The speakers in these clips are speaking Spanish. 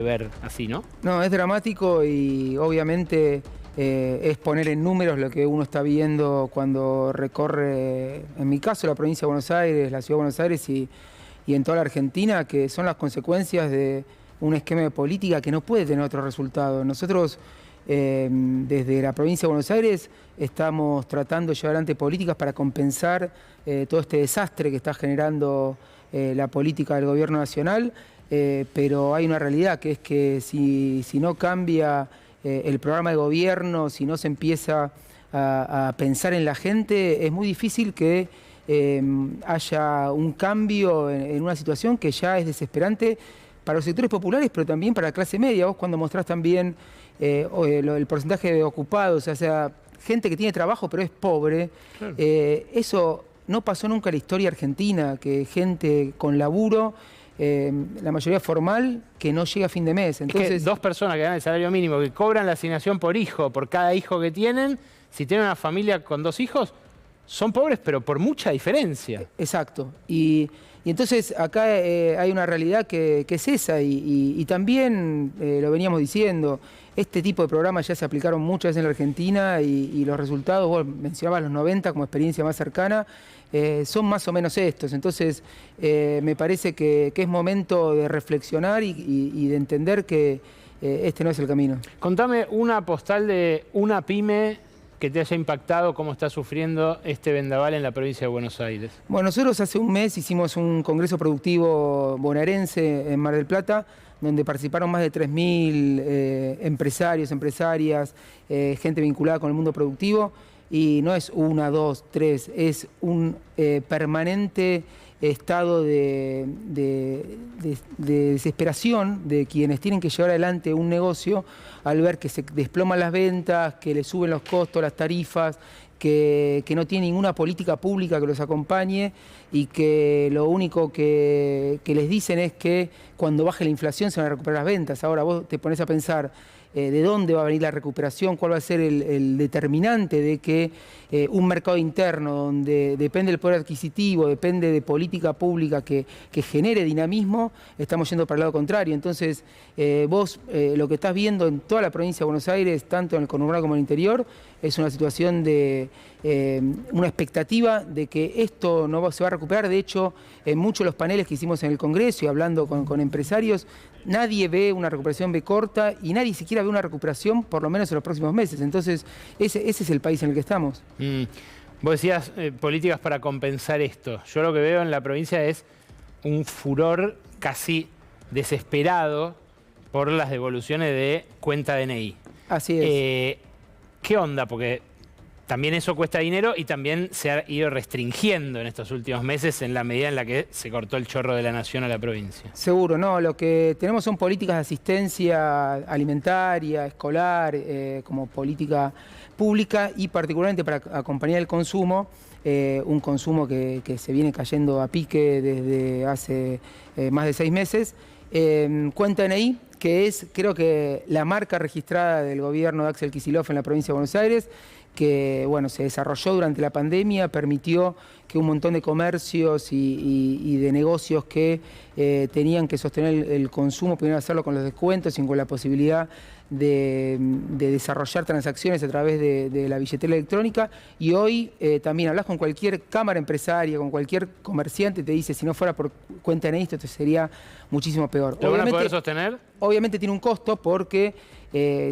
ver así, ¿no? No, es dramático y obviamente es poner en números lo que uno está viendo cuando recorre, en mi caso, la provincia de Buenos Aires, la ciudad de Buenos Aires y en toda la Argentina, que son las consecuencias de un esquema de política que no puede tener otro resultado. Nosotros, desde la provincia de Buenos Aires, estamos tratando de llevar adelante políticas para compensar todo este desastre que está generando la política del gobierno nacional. Pero hay una realidad que es que si no cambia el programa de gobierno, si no se empieza a pensar en la gente, es muy difícil que haya un cambio en una situación que ya es desesperante para los sectores populares, pero también para la clase media. Vos cuando mostrás también el porcentaje de ocupados, o sea, gente que tiene trabajo pero es pobre, claro. Eso no pasó nunca en la historia argentina, que gente con laburo, la mayoría formal, que no llega a fin de mes. Entonces, es que 2 personas que ganan el salario mínimo, que cobran la asignación por hijo, por cada hijo que tienen, si tienen una familia con 2 hijos, son pobres, pero por mucha diferencia. Exacto. Y entonces acá hay una realidad que es esa, y también lo veníamos diciendo, este tipo de programas ya se aplicaron muchas veces en la Argentina y los resultados, vos mencionabas los 90 como experiencia más cercana, son más o menos estos. Entonces me parece que es momento de reflexionar y de entender que este no es el camino. Contame una postal de una pyme que te haya impactado, cómo está sufriendo este vendaval en la provincia de Buenos Aires. Bueno, nosotros hace un mes hicimos un congreso productivo bonaerense en Mar del Plata, donde participaron más de 3.000 empresarios, empresarias, gente vinculada con el mundo productivo, y no es 1, 2, 3, es un permanente estado de desesperación de quienes tienen que llevar adelante un negocio al ver que se desploman las ventas, que le suben los costos, las tarifas, que no tiene ninguna política pública que los acompañe y que lo único que les dicen es que cuando baje la inflación se van a recuperar las ventas. Ahora vos te pones a pensar de dónde va a venir la recuperación, cuál va a ser el determinante de que un mercado interno donde depende del poder adquisitivo, depende de política pública que genere dinamismo, estamos yendo para el lado contrario. Entonces vos lo que estás viendo en toda la provincia de Buenos Aires, tanto en el conurbano como en el interior, es una situación de una expectativa de que esto no se va a recuperar. De hecho, en muchos de los paneles que hicimos en el Congreso y hablando con empresarios, nadie ve una recuperación B corta y nadie siquiera ve una recuperación por lo menos en los próximos meses. Entonces, ese es el país en el que estamos. Vos decías políticas para compensar esto. Yo lo que veo en la provincia es un furor casi desesperado por las devoluciones de cuenta DNI. Así es. ¿Qué onda? Porque también eso cuesta dinero y también se ha ido restringiendo en estos últimos meses en la medida en la que se cortó el chorro de la nación a la provincia. Seguro, no. Lo que tenemos son políticas de asistencia alimentaria, escolar, como política pública y particularmente para acompañar el consumo, un consumo que se viene cayendo a pique desde hace más de 6 meses. Cuenta DNI, que es, creo que, la marca registrada del gobierno de Axel Kicillof en la provincia de Buenos Aires, que bueno, se desarrolló durante la pandemia, permitió que un montón de comercios y de negocios que tenían que sostener el consumo pudieran hacerlo con los descuentos y con la posibilidad de desarrollar transacciones a través de la billetera electrónica. Y hoy también hablas con cualquier cámara empresaria, con cualquier comerciante, te dice, si no fuera por cuenta en esto sería muchísimo peor. ¿Lo van a poder sostener? Obviamente tiene un costo porque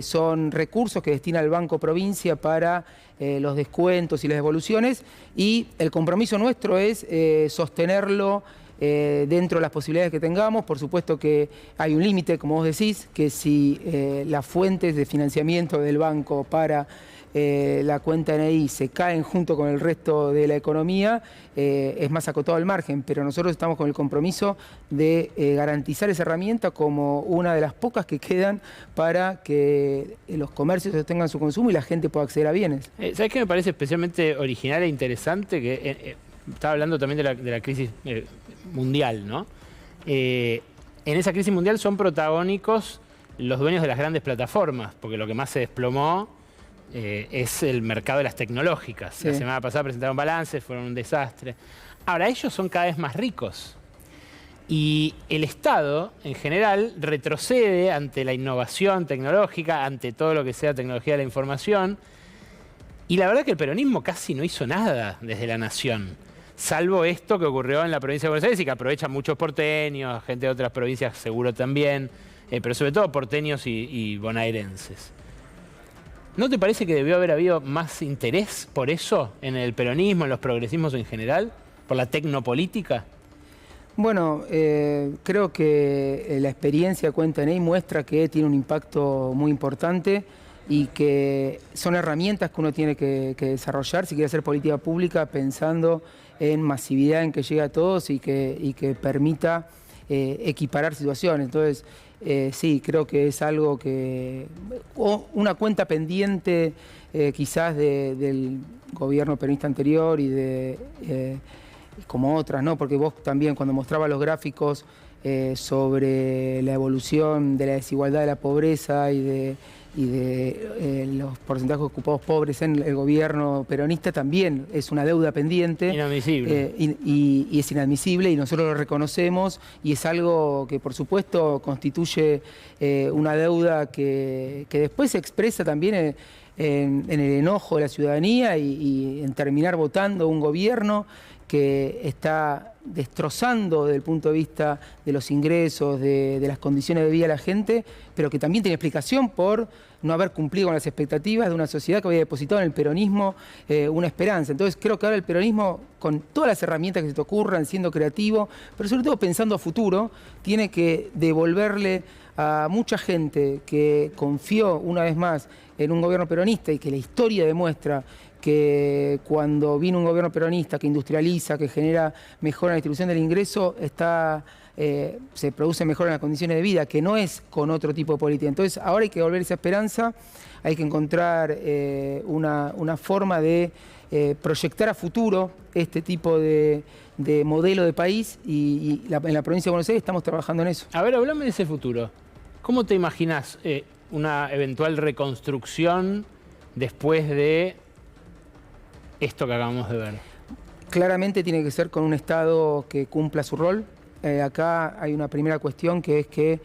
son recursos que destina el Banco Provincia para los descuentos y las devoluciones, y el compromiso nuestro es sostenerlo dentro de las posibilidades que tengamos. Por supuesto que hay un límite, como vos decís, que si las fuentes de financiamiento del banco para la cuenta DNI se caen junto con el resto de la economía, es más acotado el margen, pero nosotros estamos con el compromiso de garantizar esa herramienta como una de las pocas que quedan para que los comercios sostengan su consumo y la gente pueda acceder a bienes. ¿Sabés qué me parece especialmente original e interesante? Que estaba hablando también de la crisis mundial, ¿no? En esa crisis mundial son protagónicos los dueños de las grandes plataformas, porque lo que más se desplomó es el mercado de las tecnológicas. Sí. La semana pasada presentaron balances, fueron un desastre. Ahora, ellos son cada vez más ricos. Y el Estado, en general, retrocede ante la innovación tecnológica, ante todo lo que sea tecnología de la información. Y la verdad que el peronismo casi no hizo nada desde la nación, salvo esto que ocurrió en la provincia de Buenos Aires y que aprovechan muchos porteños, gente de otras provincias seguro también, pero sobre todo porteños y bonaerenses. ¿No te parece que debió haber habido más interés por eso en el peronismo, en los progresismos en general, por la tecnopolítica? Bueno, creo que la experiencia de Cuenta DNI muestra que tiene un impacto muy importante y que son herramientas que uno tiene que desarrollar si quiere hacer política pública pensando en masividad, en que llegue a todos y que permita equiparar situaciones. Entonces, sí, creo que es algo que... o una cuenta pendiente quizás del gobierno peronista anterior y como otras, ¿no? Porque vos también cuando mostrabas los gráficos sobre la evolución de la desigualdad de la pobreza y de los porcentajes ocupados pobres en el gobierno peronista, también es una deuda pendiente. Inadmisible. Y es inadmisible y nosotros lo reconocemos y es algo que por supuesto constituye una deuda que después se expresa también en el enojo de la ciudadanía y en terminar votando un gobierno que está destrozando desde el punto de vista de los ingresos, de las condiciones de vida de la gente, pero que también tiene explicación por no haber cumplido con las expectativas de una sociedad que había depositado en el peronismo una esperanza. Entonces creo que ahora el peronismo, con todas las herramientas que se te ocurran, siendo creativo, pero sobre todo pensando a futuro, tiene que devolverle a mucha gente que confió una vez más en un gobierno peronista y que la historia demuestra que cuando vino un gobierno peronista que industrializa, que genera mejora en la distribución del ingreso, se produce mejora en las condiciones de vida, que no es con otro tipo de política. Entonces ahora hay que devolver esa esperanza, hay que encontrar una forma de proyectar a futuro este tipo de modelo de país y en la provincia de Buenos Aires estamos trabajando en eso. A ver, hablame de ese futuro. ¿Cómo te imaginas una eventual reconstrucción después de esto que acabamos de ver? Claramente tiene que ser con un Estado que cumpla su rol. Acá hay una primera cuestión que es que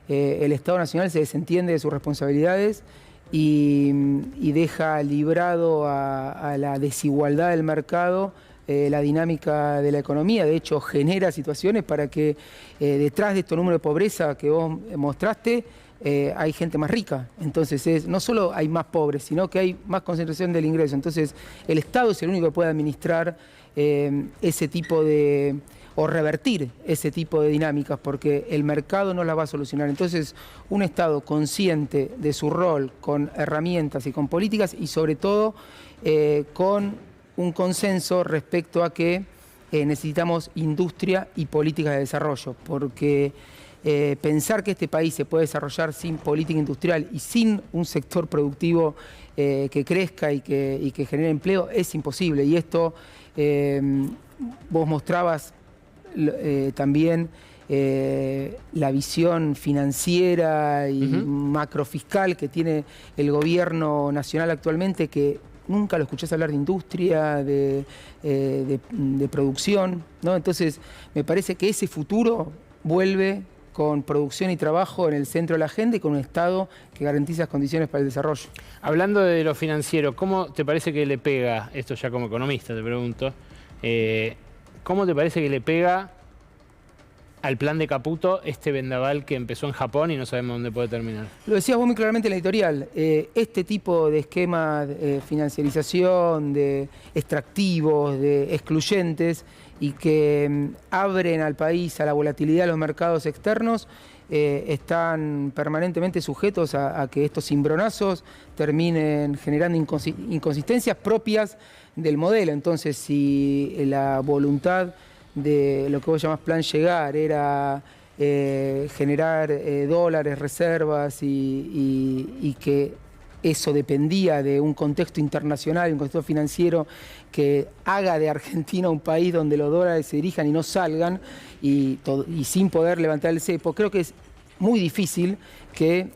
el Estado Nacional se desentiende de sus responsabilidades y deja librado a la desigualdad del mercado la dinámica de la economía. De hecho, genera situaciones para que detrás de estos números de pobreza que vos mostraste, hay gente más rica. Entonces, no solo hay más pobres, sino que hay más concentración del ingreso. Entonces, el Estado es el único que puede administrar ese tipo de... o revertir ese tipo de dinámicas, porque el mercado no las va a solucionar. Entonces, un Estado consciente de su rol, con herramientas y con políticas, y sobre todo con un consenso respecto a que necesitamos industria y políticas de desarrollo, porque pensar que este país se puede desarrollar sin política industrial y sin un sector productivo que crezca y que genere empleo es imposible. Y esto vos mostrabas también la visión financiera y macrofiscal que tiene el gobierno nacional actualmente, que nunca lo escuchás hablar de industria, de producción, ¿no? Entonces, me parece que ese futuro vuelve con producción y trabajo en el centro de la agenda y con un Estado que garantiza las condiciones para el desarrollo. Hablando de lo financiero, ¿cómo te parece que le pega, esto ya como economista te pregunto, ¿cómo te parece que le pega al plan de Caputo este vendaval que empezó en Japón y no sabemos dónde puede terminar? Lo decías vos muy claramente en la editorial, este tipo de esquemas de financiarización, de extractivos, de excluyentes y que abren al país a la volatilidad de los mercados externos, están permanentemente sujetos a que estos cimbronazos terminen generando inconsistencias propias del modelo. Entonces, si la voluntad de lo que vos llamás plan llegar era generar dólares, reservas y que eso dependía de un contexto internacional, un contexto financiero que haga de Argentina un país donde los dólares se dirijan y no salgan y sin poder levantar el cepo. Creo que es muy difícil que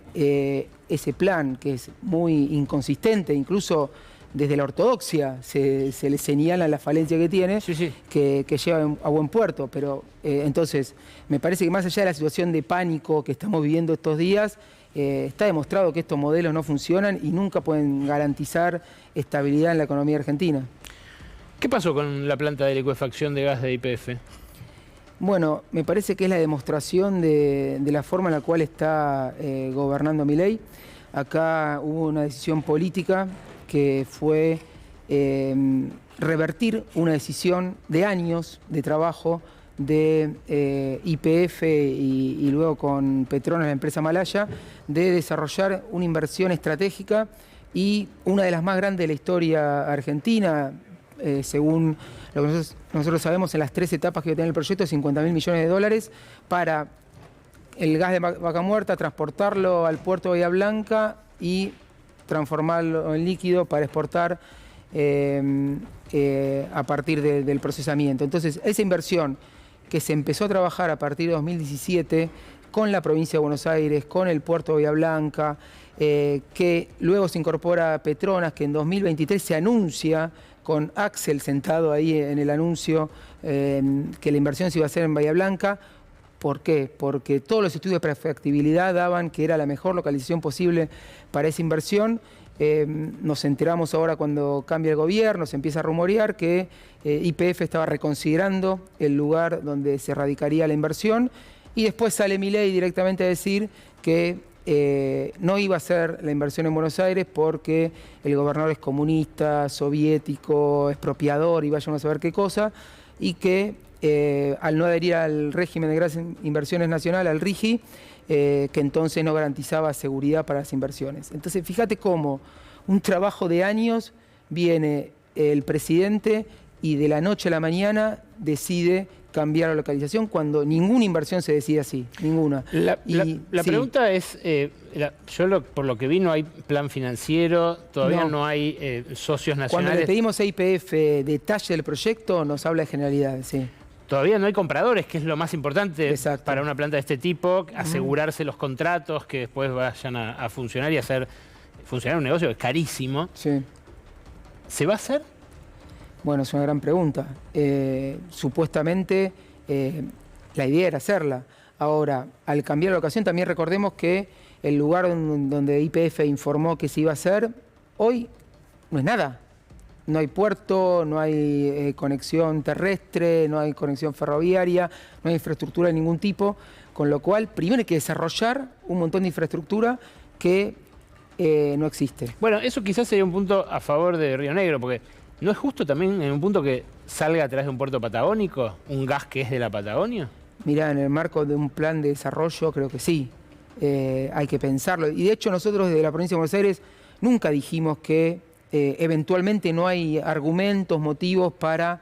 ese plan, que es muy inconsistente, incluso desde la ortodoxia se le señala la falencia que tiene, Sí. que lleva a buen puerto. Pero entonces, me parece que más allá de la situación de pánico que estamos viviendo estos días, está demostrado que estos modelos no funcionan y nunca pueden garantizar estabilidad en la economía argentina. ¿Qué pasó con la planta de licuefacción de gas de YPF? Bueno, me parece que es la demostración de la forma en la cual está gobernando Milei. Acá hubo una decisión política que fue revertir una decisión de años de trabajo de YPF y luego con Petronas, la empresa malaya, de desarrollar una inversión estratégica y una de las más grandes de la historia argentina, según lo que nosotros sabemos, en las 3 etapas que tiene el proyecto, $50.000 millones para el gas de Vaca Muerta, transportarlo al puerto de Bahía Blanca y transformarlo en líquido para exportar a partir del procesamiento. Entonces, esa inversión que se empezó a trabajar a partir de 2017 con la provincia de Buenos Aires, con el puerto de Bahía Blanca, que luego se incorpora a Petronas, que en 2023 se anuncia con Axel sentado ahí en el anuncio que la inversión se iba a hacer en Bahía Blanca. ¿Por qué? Porque todos los estudios de prefactibilidad daban que era la mejor localización posible para esa inversión. Nos enteramos ahora cuando cambia el gobierno, se empieza a rumorear que YPF estaba reconsiderando el lugar donde se radicaría la inversión y después sale Milei directamente a decir que no iba a hacer la inversión en Buenos Aires porque el gobernador es comunista, soviético, expropiador y vaya a saber qué cosa, y que al no adherir al régimen de grandes inversiones nacional, al RIGI, que entonces no garantizaba seguridad para las inversiones. Entonces, fíjate cómo un trabajo de años viene el presidente y de la noche a la mañana decide cambiar la localización cuando ninguna inversión se decide así, ninguna. La sí. pregunta es, por lo que vi no hay plan financiero, todavía no hay socios nacionales. Cuando le pedimos a YPF detalle del proyecto, nos habla de generalidades, sí. Todavía no hay compradores, que es lo más importante. Exacto. Para una planta de este tipo, asegurarse los contratos que después vayan a funcionar y hacer funcionar un negocio que es carísimo. Sí. ¿Se va a hacer? Bueno, es una gran pregunta. Supuestamente la idea era hacerla. Ahora, al cambiar la locación, también recordemos que el lugar donde YPF informó que se iba a hacer, hoy no es nada. No hay puerto, no hay conexión terrestre, no hay conexión ferroviaria, no hay infraestructura de ningún tipo, con lo cual primero hay que desarrollar un montón de infraestructura que no existe. Bueno, eso quizás sería un punto a favor de Río Negro, porque ¿no es justo también en un punto que salga a través de un puerto patagónico, un gas que es de la Patagonia? Mirá, en el marco de un plan de desarrollo creo que sí, hay que pensarlo. Y de hecho nosotros desde la provincia de Buenos Aires nunca dijimos que eventualmente no hay argumentos, motivos para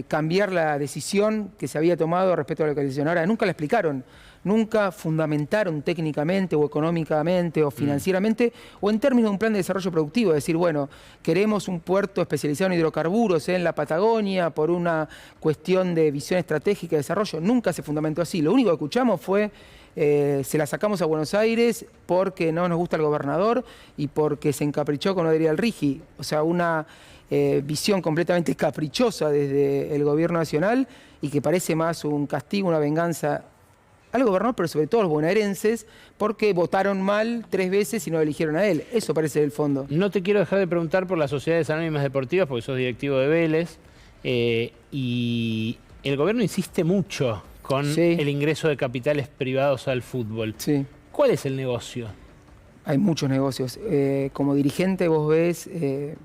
cambiar la decisión que se había tomado respecto a la localización. Ahora, nunca la explicaron, nunca fundamentaron técnicamente o económicamente o financieramente o en términos de un plan de desarrollo productivo, es decir, bueno, queremos un puerto especializado en hidrocarburos en la Patagonia por una cuestión de visión estratégica de desarrollo. Nunca se fundamentó así. Lo único que escuchamos fue se la sacamos a Buenos Aires porque no nos gusta el gobernador y porque se encaprichó con no adherir al RIGI. O sea, una visión completamente caprichosa desde el gobierno nacional y que parece más un castigo, una venganza al gobernador, pero sobre todo a los bonaerenses, porque votaron mal 3 veces y no lo eligieron a él. Eso parece el fondo. No te quiero dejar de preguntar por las sociedades anónimas deportivas, porque sos directivo de Vélez, y el gobierno insiste mucho con el ingreso de capitales privados al fútbol. Sí. ¿Cuál es el negocio? Hay muchos negocios. Como dirigente vos ves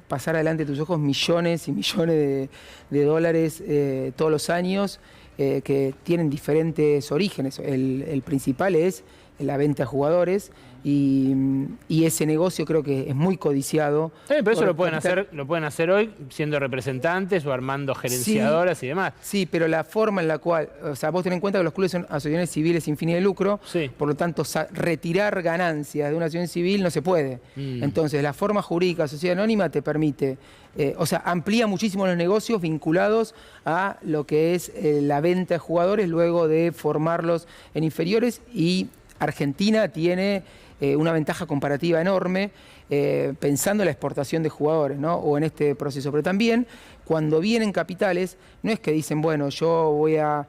pasar adelante de tus ojos millones y millones de dólares todos los años que tienen diferentes orígenes. El principal es la venta a jugadores y ese negocio creo que es muy codiciado. Pero eso lo pueden hacer hoy siendo representantes o armando gerenciadoras y demás. Sí, pero la forma en la cual, o sea, vos ten en cuenta que los clubes son asociaciones civiles sin fines de lucro, por lo tanto retirar ganancias de una asociación civil no se puede. Entonces la forma jurídica de sociedad anónima te permite, o sea, amplía muchísimo los negocios vinculados a lo que es la venta de jugadores luego de formarlos en inferiores, y Argentina tiene una ventaja comparativa enorme, pensando en la exportación de jugadores, ¿no? O en este proceso. Pero también, cuando vienen capitales, no es que dicen, bueno, yo voy a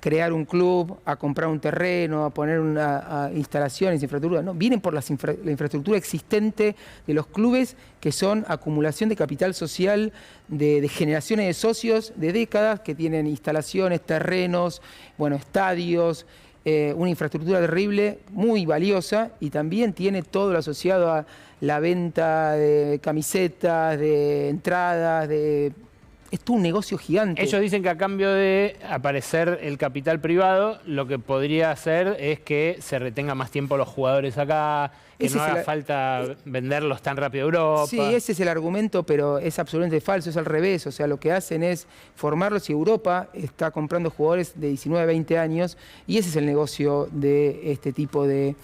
crear un club, a comprar un terreno, a poner instalaciones, infraestructura. No, vienen por la infraestructura existente de los clubes, que son acumulación de capital social de generaciones de socios de décadas, que tienen instalaciones, terrenos, bueno, estadios, una infraestructura terrible, muy valiosa, y también tiene todo lo asociado a la venta de camisetas, de entradas, es todo un negocio gigante. Ellos dicen que a cambio de aparecer el capital privado, lo que podría hacer es que se retenga más tiempo los jugadores acá, que no haga falta venderlos tan rápido a Europa. Sí, ese es el argumento, pero es absolutamente falso, es al revés. O sea, lo que hacen es formarlos, y Europa está comprando jugadores de 19 a 20 años, y ese es el negocio de este tipo de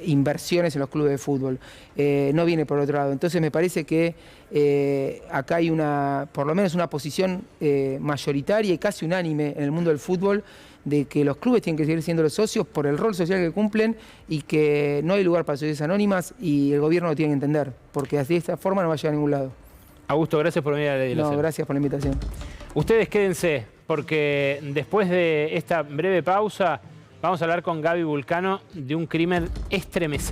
inversiones en los clubes de fútbol. No viene por otro lado. Entonces me parece que acá hay por lo menos una posición mayoritaria y casi unánime en el mundo del fútbol, de que los clubes tienen que seguir siendo los socios por el rol social que cumplen, y que no hay lugar para sociedades anónimas, y el gobierno lo tiene que entender, porque de esta forma no va a llegar a ningún lado. Augusto, gracias por venir a la edición. No, gracias por la invitación. Ustedes quédense, porque después de esta breve pausa vamos a hablar con Gaby Vulcano de un crimen estremecedor.